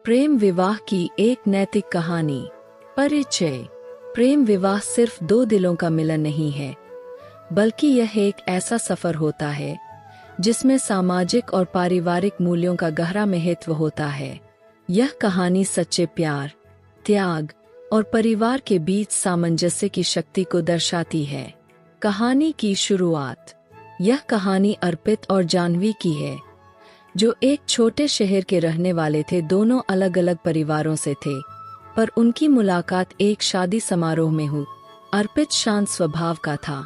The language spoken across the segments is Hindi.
प्रेम विवाह की एक नैतिक कहानी। परिचय। प्रेम विवाह सिर्फ दो दिलों का मिलन नहीं है, बल्कि यह एक ऐसा सफर होता है जिसमें सामाजिक और पारिवारिक मूल्यों का गहरा महत्व होता है। यह कहानी सच्चे प्यार, त्याग और परिवार के बीच सामंजस्य की शक्ति को दर्शाती है। कहानी की शुरुआत। यह कहानी अर्पित और जाह्नवी की है, जो एक छोटे शहर के रहने वाले थे। दोनों अलग अलग परिवारों से थे, पर उनकी मुलाकात एक शादी समारोह में हुई। अर्पित शांत स्वभाव का था,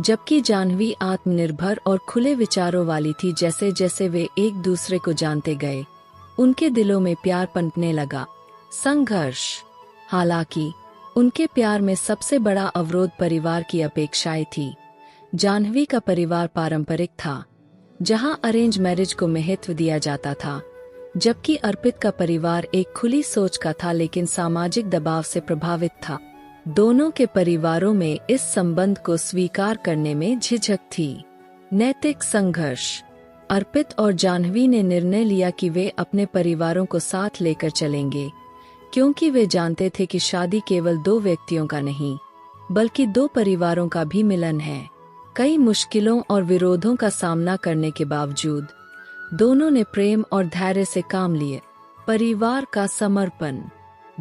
जबकि जाह्नवी आत्मनिर्भर और खुले विचारों वाली थी। जैसे जैसे वे एक दूसरे को जानते गए, उनके दिलों में प्यार पनपने लगा। संघर्ष। हालांकि उनके प्यार में सबसे बड़ा अवरोध परिवार की अपेक्षाएं थी। जाह्नवी का परिवार पारंपरिक था, जहां अरेंज मैरिज को महत्व दिया जाता था, जबकि अर्पित का परिवार एक खुली सोच का था लेकिन सामाजिक दबाव से प्रभावित था। दोनों के परिवारों में इस संबंध को स्वीकार करने में झिझक थी। नैतिक संघर्ष। अर्पित और जाह्नवी ने निर्णय लिया कि वे अपने परिवारों को साथ लेकर चलेंगे, क्योंकि वे जानते थे कि शादी केवल दो व्यक्तियों का नहीं, बल्कि दो परिवारों का भी मिलन है। कई मुश्किलों और विरोधों का सामना करने के बावजूद दोनों ने प्रेम और धैर्य से काम लिए। परिवार का समर्पण।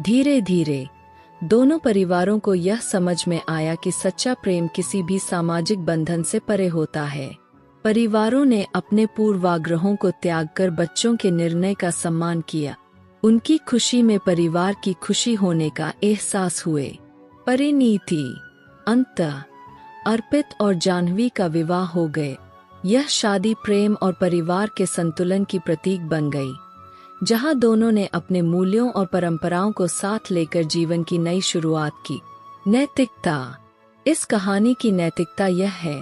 धीरे धीरे दोनों परिवारों को यह समझ में आया कि सच्चा प्रेम किसी भी सामाजिक बंधन से परे होता है। परिवारों ने अपने पूर्वाग्रहों को त्याग कर बच्चों के निर्णय का सम्मान किया। उनकी खुशी में परिवार की खुशी होने का एहसास हुए। परिणीति। अंततः अर्पित और जाह्नवी का विवाह हो गए। यह शादी प्रेम और परिवार के संतुलन की प्रतीक बन गई, जहां दोनों ने अपने मूल्यों और परंपराओं को साथ लेकर जीवन की नई शुरुआत की। नैतिकता। इस कहानी की नैतिकता यह है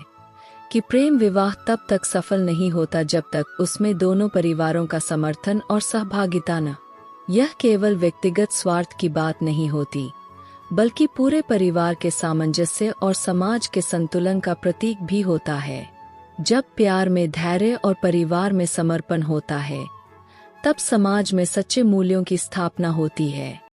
कि प्रेम विवाह तब तक सफल नहीं होता जब तक उसमें दोनों परिवारों का समर्थन और सहभागिता न। यह केवल व्यक्तिगत स्वार्थ की बात नहीं होती, बल्कि पूरे परिवार के सामंजस्य और समाज के संतुलन का प्रतीक भी होता है। जब प्यार में धैर्य और परिवार में समर्पण होता है, तब समाज में सच्चे मूल्यों की स्थापना होती है।